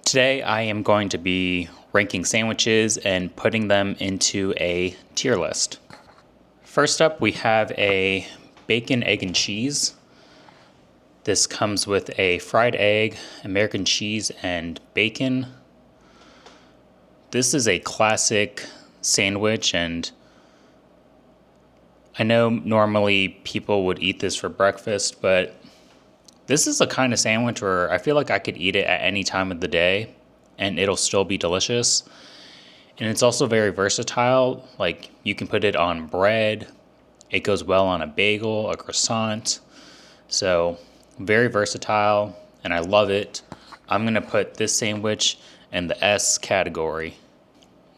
Today I am going to be ranking sandwiches and putting them into a tier list. First up, we have a bacon, egg, and cheese. This comes with a fried egg, American cheese, and bacon. This is a classic sandwich, and I know normally people would eat this for breakfast, but this is the kind of sandwich where I feel like I could eat it at any time of the day and it'll still be delicious. And it's also very versatile. Like, you can put it on bread. It goes well on a bagel, a croissant. So very versatile, and I love it. I'm gonna put this sandwich in the S category.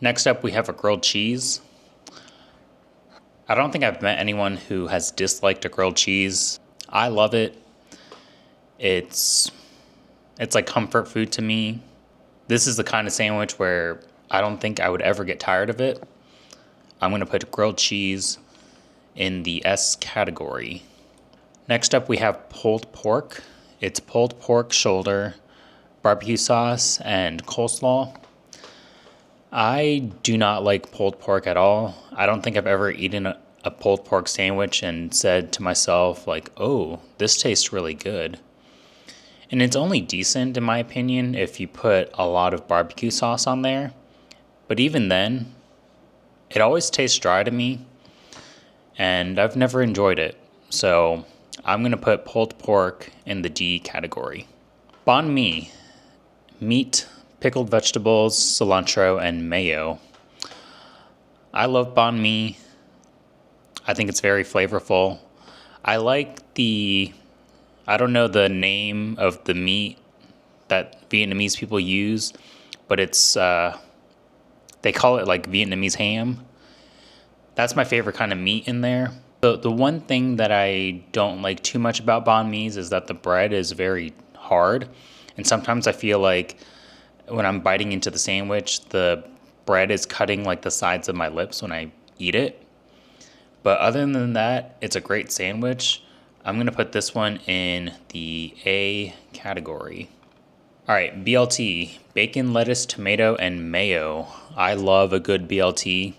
Next up, we have a grilled cheese. I don't think I've met anyone who has disliked a grilled cheese. I love it. It's like comfort food to me. This is the kind of sandwich where I don't think I would ever get tired of it. I'm gonna put grilled cheese in the S category. Next up, we have pulled pork. It's pulled pork shoulder, barbecue sauce, and coleslaw. I do not like pulled pork at all. I don't think I've ever eaten a pulled pork sandwich and said to myself, like, oh, this tastes really good. And it's only decent, in my opinion, if you put a lot of barbecue sauce on there. But even then, it always tastes dry to me, and I've never enjoyed it. So I'm going to put pulled pork in the D category. Banh mi, meat, pickled vegetables, cilantro, and mayo. I love banh mi. I think it's very flavorful. I like I don't know the name of the meat that Vietnamese people use, but it's, they call it like Vietnamese ham. That's my favorite kind of meat in there. The one thing that I don't like too much about banh mi's is that the bread is very hard. And sometimes I feel like when I'm biting into the sandwich, the bread is cutting like the sides of my lips when I eat it. But other than that, it's a great sandwich. I'm going to put this one in the A category. All right, BLT, bacon, lettuce, tomato, and mayo. I love a good BLT.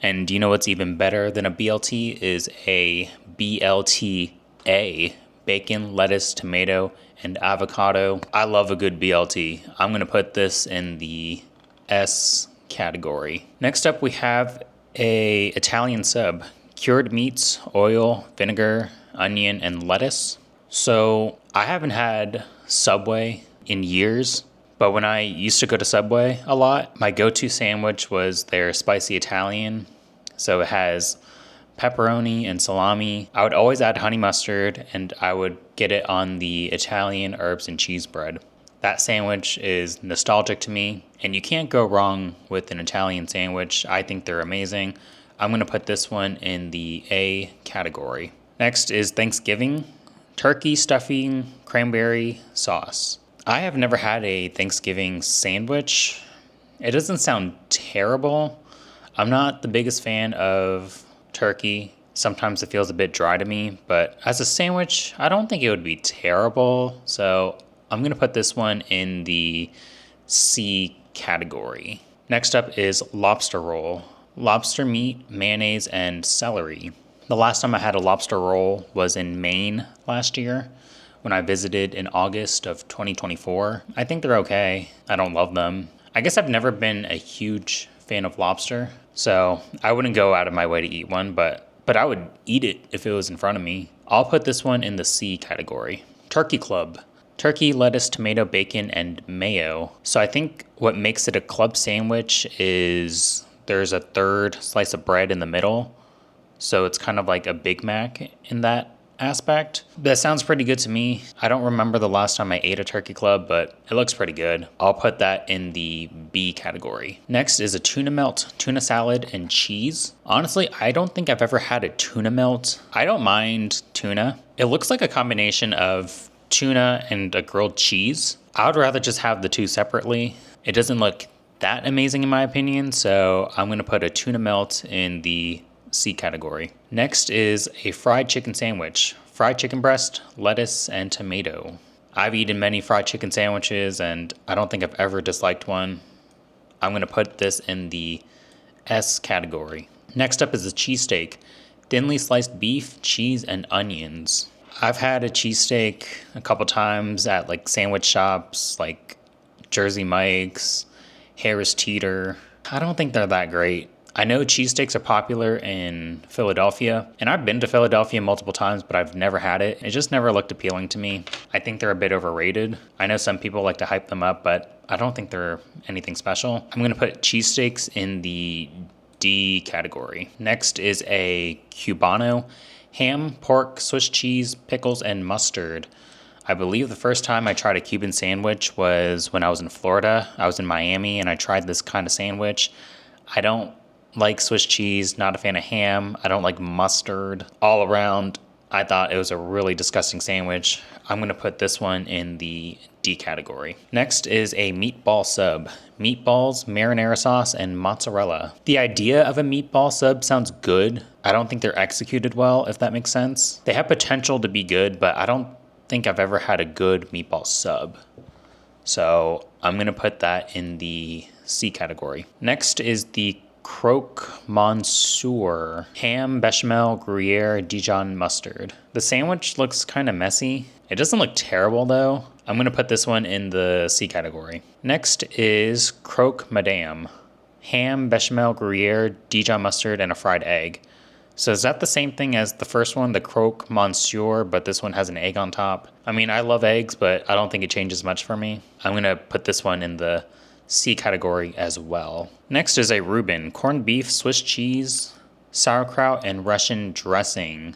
And do you know what's even better than a BLT is a BLTA, bacon, lettuce, tomato, and avocado. I love a good BLT. I'm going to put this in the S category. Next up, we have a Italian sub. Cured meats, oil, vinegar, onion, and lettuce. So I haven't had Subway in years, but when I used to go to Subway a lot, my go-to sandwich was their spicy Italian. So it has pepperoni and salami. I would always add honey mustard, and I would get it on the Italian herbs and cheese bread. That sandwich is nostalgic to me, and you can't go wrong with an Italian sandwich. I think they're amazing. I'm going to put this one in the A category. Next is Thanksgiving, turkey stuffing, cranberry sauce. I have never had a Thanksgiving sandwich. It doesn't sound terrible. I'm not the biggest fan of turkey. Sometimes it feels a bit dry to me, but as a sandwich, I don't think it would be terrible. So I'm going to put this one in the C category. Next up is lobster roll. Lobster meat, mayonnaise, and celery. The last time I had a lobster roll was in Maine last year when I visited in August of 2024. I think they're okay. I don't love them. I guess I've never been a huge fan of lobster, so I wouldn't go out of my way to eat one, but I would eat it if it was in front of me. I'll put this one in the C category. Turkey club. Turkey, lettuce, tomato, bacon, and mayo. So I think what makes it a club sandwich is there's a third slice of bread in the middle. So it's kind of like a Big Mac in that aspect. That sounds pretty good to me. I don't remember the last time I ate a turkey club, but it looks pretty good. I'll put that in the B category. Next is a tuna melt, tuna salad, and cheese. Honestly, I don't think I've ever had a tuna melt. I don't mind tuna. It looks like a combination of tuna and a grilled cheese. I would rather just have the two separately. It doesn't look that amazing in my opinion, so I'm going to put a tuna melt in the C category. Next is a fried chicken sandwich. Fried chicken breast, lettuce, and tomato. I've eaten many fried chicken sandwiches, and I don't think I've ever disliked one. I'm going to put this in the S category. Next up is a cheesesteak. Thinly sliced beef, cheese, and onions. I've had a cheesesteak a couple times at like sandwich shops like Jersey Mike's, Harris Teeter. I don't think they're that great. I know cheesesteaks are popular in Philadelphia, and I've been to Philadelphia multiple times, but I've never had it. It just never looked appealing to me. I think they're a bit overrated. I know some people like to hype them up, but I don't think they're anything special. I'm going to put cheesesteaks in the D category. Next is a Cubano. Ham, pork, Swiss cheese, pickles, and mustard. I believe the first time I tried a Cuban sandwich was when I was in Florida. I was in Miami and I tried this kind of sandwich. I don't like Swiss cheese, not a fan of ham. I don't like mustard. All around, I thought it was a really disgusting sandwich. I'm going to put this one in the D category. Next is a meatball sub. Meatballs, marinara sauce, and mozzarella. The idea of a meatball sub sounds good. I don't think they're executed well, if that makes sense. They have potential to be good, but I don't think I've ever had a good meatball sub. So I'm going to put that in the C category. Next is the croque monsieur. Ham, bechamel, Gruyere, Dijon mustard. The sandwich looks kind of messy. It doesn't look terrible though. I'm going to put this one in the C category. Next is croque madame. Ham, bechamel, Gruyere, Dijon mustard, and a fried egg. So is that the same thing as the first one, the croque monsieur, but this one has an egg on top? I mean, I love eggs, but I don't think it changes much for me. I'm going to put this one in the C category as well. Next is a Reuben. Corned beef, Swiss cheese, sauerkraut, and Russian dressing.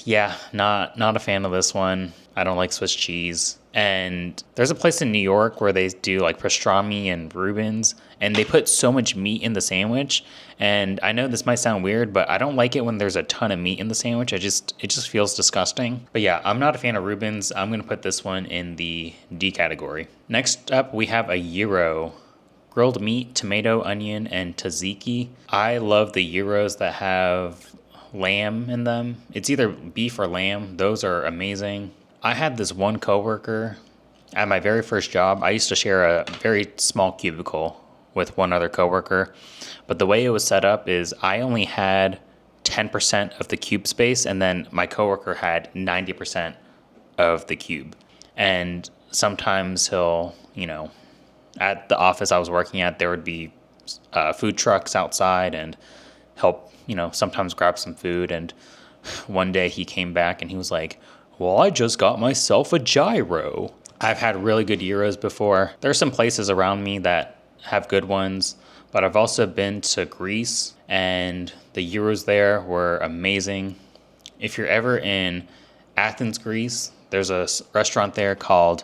Yeah, not a fan of this one. I don't like Swiss cheese. And there's a place in New York where they do like pastrami and Reubens, and they put so much meat in the sandwich. And I know this might sound weird, but I don't like it when there's a ton of meat in the sandwich. It just feels disgusting. But yeah, I'm not a fan of Reubens. I'm going to put this one in the D category. Next up, we have a gyro. Grilled meat, tomato, onion, and tzatziki. I love the gyros that have lamb in them. It's either beef or lamb. Those are amazing. I had this one coworker at my very first job. I used to share a very small cubicle with one other coworker, but the way it was set up is I only had 10% of the cube space, and then my coworker had 90% of the cube. And sometimes he'll, at the office I was working at, there would be food trucks outside and help, sometimes grab some food. And one day he came back and he was like, well, I just got myself a gyro. I've had really good gyros before. There are some places around me that have good ones, but I've also been to Greece and the gyros there were amazing. If you're ever in Athens, Greece, there's a restaurant there called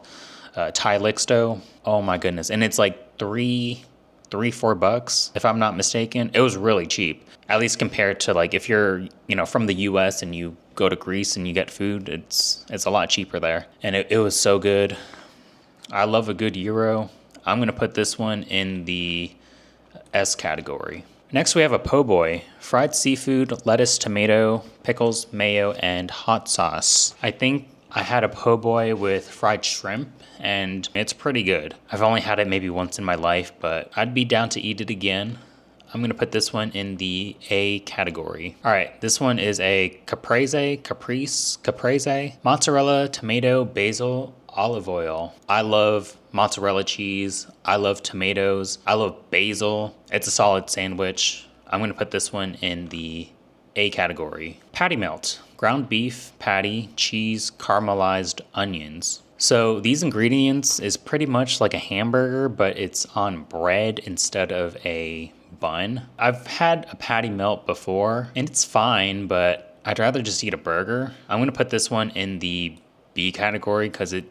tierlist. Oh my goodness. And it's like $4, if I'm not mistaken. It was really cheap, at least compared to like if you're, from the US and you go to Greece and you get food, it's a lot cheaper there. And it was so good. I love a good gyro. I'm going to put this one in the S category. Next, we have a po' boy. Fried seafood, lettuce, tomato, pickles, mayo, and hot sauce. I think I had a po' boy with fried shrimp, and it's pretty good. I've only had it maybe once in my life, but I'd be down to eat it again. I'm going to put this one in the A category. All right, this one is a caprese, mozzarella, tomato, basil, olive oil. I love mozzarella cheese. I love tomatoes. I love basil. It's a solid sandwich. I'm going to put this one in the A category. Patty melt. Ground beef, patty, cheese, caramelized onions. So these ingredients is pretty much like a hamburger, but it's on bread instead of a bun. I've had a patty melt before, and it's fine, but I'd rather just eat a burger. I'm going to put this one in the B category because it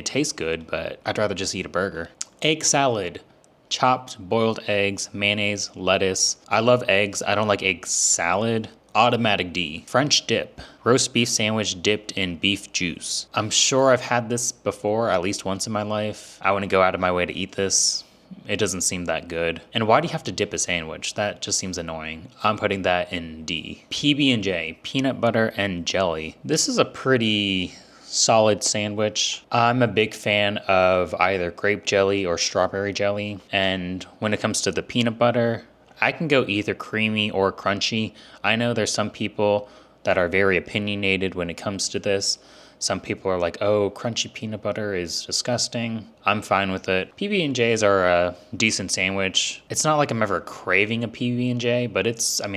tastes good, but I'd rather just eat a burger. Egg salad. Chopped boiled eggs, mayonnaise, lettuce. I love eggs. I don't like egg salad. Automatic D. French dip. Roast beef sandwich dipped in beef juice. I'm sure I've had this before, at least once in my life. I wouldn't go out of my way to eat this. It doesn't seem that good. And why do you have to dip a sandwich? That just seems annoying. I'm putting that in D. PB&J. Peanut butter and jelly. This is a pretty solid sandwich. I'm a big fan of either grape jelly or strawberry jelly. And when it comes to the peanut butter, I can go either creamy or crunchy. I know there's some people that are very opinionated when it comes to this. Some people are like, oh, crunchy peanut butter is disgusting. I'm fine with it. PB&Js are a decent sandwich. It's not like I'm ever craving a PB&J, but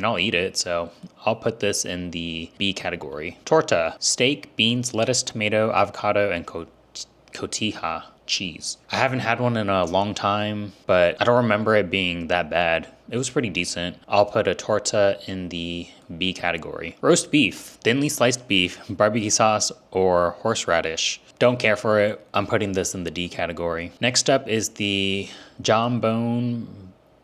I'll eat it, so I'll put this in the B category. Torta, steak, beans, lettuce, tomato, avocado, and cotija cheese. I haven't had one in a long time, but I don't remember it being that bad. It was pretty decent. I'll put a torta in the B category. Roast beef, thinly sliced beef, barbecue sauce, or horseradish. Don't care for it. I'm putting this in the D category. Next up is the jambon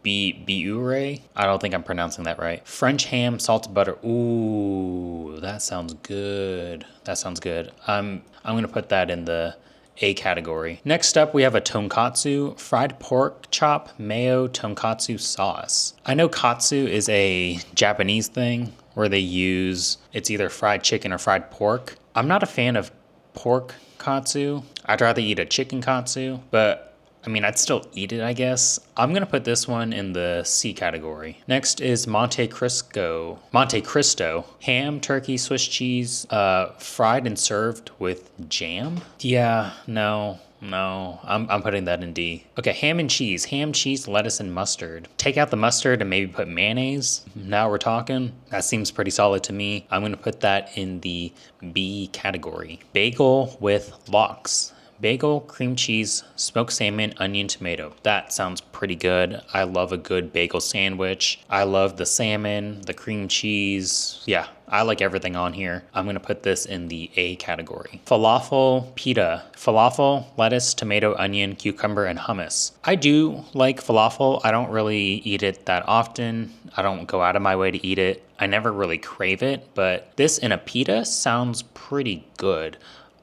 beurre. I don't think I'm pronouncing that right. French ham, salted butter. Ooh, that sounds good. That sounds good. I'm gonna put that in the A category. Next up, we have a tonkatsu, fried pork chop, mayo, tonkatsu sauce. I know katsu is a Japanese thing where they use, it's either fried chicken or fried pork. I'm not a fan of pork katsu. I'd rather eat a chicken katsu, but I'd still eat it, I guess. I'm gonna put this one in the C category. Next is Monte Cristo, ham, turkey, Swiss cheese, fried and served with jam. Yeah, no, I'm putting that in D. Okay, ham, cheese, lettuce, and mustard. Take out the mustard and maybe put mayonnaise. Now we're talking. That seems pretty solid to me. I'm gonna put that in the B category. Bagel with lox. Bagel, cream cheese, smoked salmon, onion, tomato. That sounds pretty good. I love a good bagel sandwich. I love the salmon, the cream cheese. Yeah, I like everything on here. I'm gonna put this in the A category. Falafel pita. Falafel, lettuce, tomato, onion, cucumber, and hummus. I do like falafel. I don't really eat it that often. I don't go out of my way to eat it. I never really crave it, but this in a pita sounds pretty good.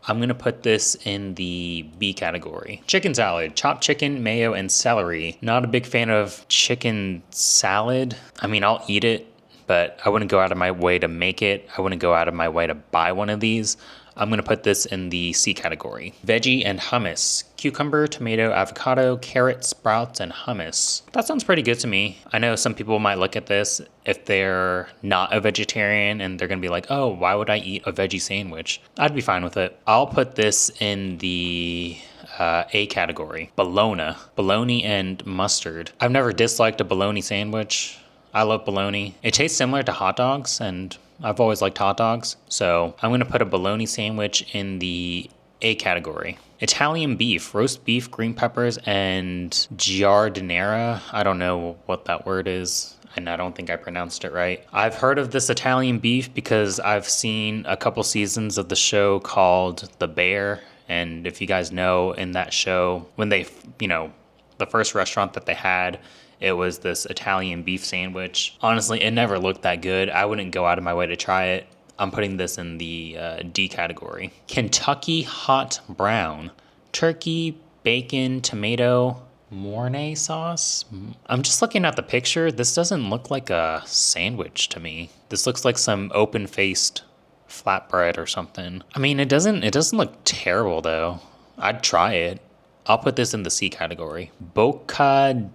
I'm going to put this in the B category. Chicken salad, chopped chicken, mayo, and celery. Not a big fan of chicken salad. I'll eat it, but I wouldn't go out of my way to make it. I wouldn't go out of my way to buy one of these. I'm going to put this in the C category. Veggie and hummus. Cucumber, tomato, avocado, carrot, sprouts, and hummus. That sounds pretty good to me. I know some people might look at this if they're not a vegetarian and they're going to be like, oh, why would I eat a veggie sandwich? I'd be fine with it. I'll put this in the A category. Bologna and mustard. I've never disliked a bologna sandwich. I love bologna. It tastes similar to hot dogs, and I've always liked hot dogs. So I'm going to put a bologna sandwich in the A category. Italian beef, roast beef, green peppers, and giardiniera. I don't know what that word is, and I don't think I pronounced it right. I've heard of this Italian beef because I've seen a couple seasons of the show called The Bear. And if you guys know, in that show, when they, the first restaurant that they had, it was this Italian beef sandwich. Honestly, it never looked that good. I wouldn't go out of my way to try it. I'm putting this in the D category. Kentucky hot brown. Turkey, bacon, tomato, Mornay sauce. I'm just looking at the picture. This doesn't look like a sandwich to me. This looks like some open-faced flatbread or something. It doesn't look terrible though. I'd try it. I'll put this in the C category. Bocadillo,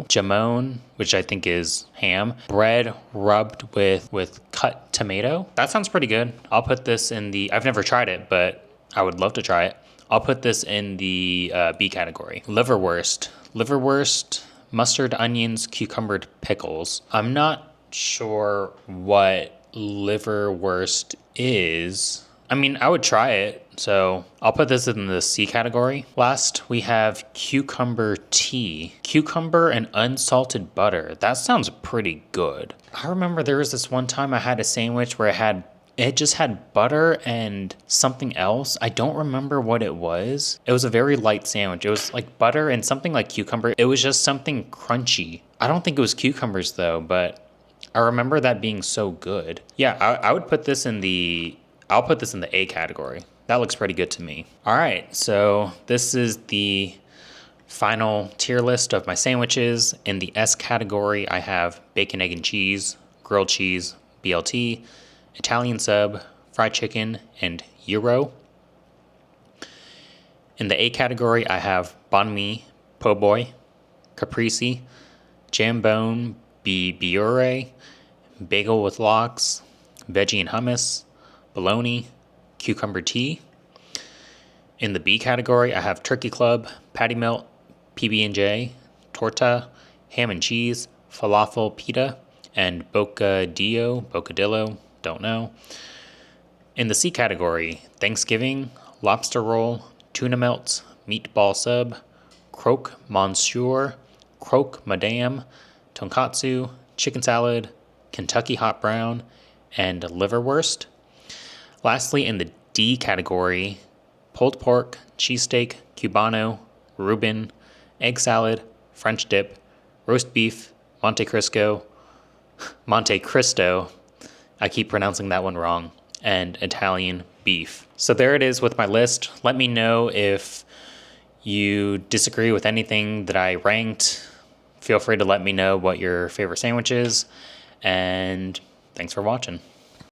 jamon, which I think is ham. Bread rubbed with cut tomato. That sounds pretty good. I'll put this in the, I've never tried it, but I would love to try it. I'll put this in the B category. Liverwurst, mustard, onions, cucumber, pickles. I'm not sure what liverwurst is. I would try it, so I'll put this in the C category. Last, we have cucumber tea. Cucumber and unsalted butter. That sounds pretty good. I remember there was this one time I had a sandwich where it just had butter and something else. I don't remember what it was. It was a very light sandwich. It was like butter and something like cucumber. It was just something crunchy. I don't think it was cucumbers though, but I remember that being so good. Yeah, I would put this in the... I'll put this in the A category. That looks pretty good to me. All right, so this is the final tier list of my sandwiches. In the S category, I have bacon, egg, and cheese, grilled cheese, BLT, Italian sub, fried chicken, and gyro. In the A category, I have banh mi, po' boy, caprese, jambone, biure, bagel with lox, veggie and hummus, bologna, cucumber tea. In the B category, I have turkey club, patty melt, PB&J, torta, ham and cheese, falafel pita, and bocadillo, don't know. In the C category, Thanksgiving, lobster roll, tuna melt, meatball sub, croque monsieur, croque madame, tonkatsu, chicken salad, Kentucky hot brown, and liverwurst. Lastly, in the D category, pulled pork, cheesesteak, cubano, Reuben, egg salad, French dip, roast beef, Monte Cristo, I keep pronouncing that one wrong, and Italian beef. So there it is with my list. Let me know if you disagree with anything that I ranked. Feel free to let me know what your favorite sandwich is, and thanks for watching.